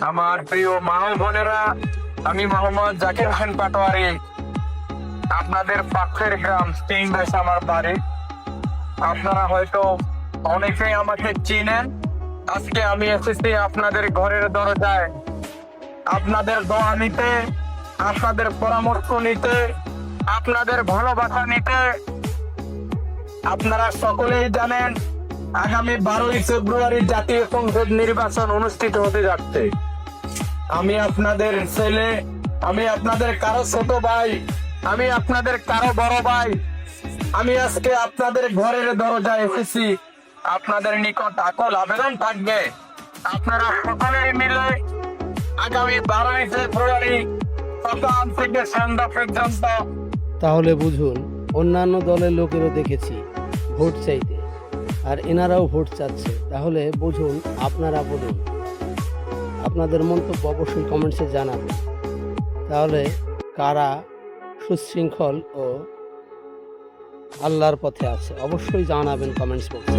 আমার প্রিয় মা ও বোনেরা, আমি মোহাম্মদ জাকির হোসেন পাটোয়ারি। আপনাদের পাশের গ্রাম সিংবাস আমার বাড়ি। আপনারা হয়তো অনেকেই আমাকে চিনেন। আজকে আমি এসেছি আপনাদের ঘরের দরজায়, আপনাদের দোয়া নিতে, আপনাদের পরামর্শ নিতে, আপনাদের ভালোবাসা নিতে। আপনারা সকলেই জানেন আগামী 12ই ফেব্রুয়ারি জাতীয় সংসদ নির্বাচন অনুষ্ঠিত হতে যাচ্ছে। আমি আপনাদের ছেলে, আমি আপনাদের কারো ছোট ভাই, আমি আপনাদের কারো বড় ভাই। আমি আজকে আপনাদের ঘরের দরজায় এসেছি। আপনাদের নিকট আকল আবেদন থাকবে, আপনারা সকলেই মিলে আগামী 12ই ফেব্রুয়ারি সকাল থেকে সন্ধ্যা পর্যন্ত। তাহলে বুঝুন, অন্যান্য দলের লোকেরও দেখেছি ভোট চাইতে, আর এনারাও ভোট চাচ্ছে। তাহলে বুঝুন, আপনারা বলুন, আপনাদের মন্তব্য অবশ্যই কমেন্টসে জানাবেন। তাহলে কারা সুশৃঙ্খল ও আল্লাহর পথে আছে অবশ্যই জানাবেন কমেন্টস বক্সে।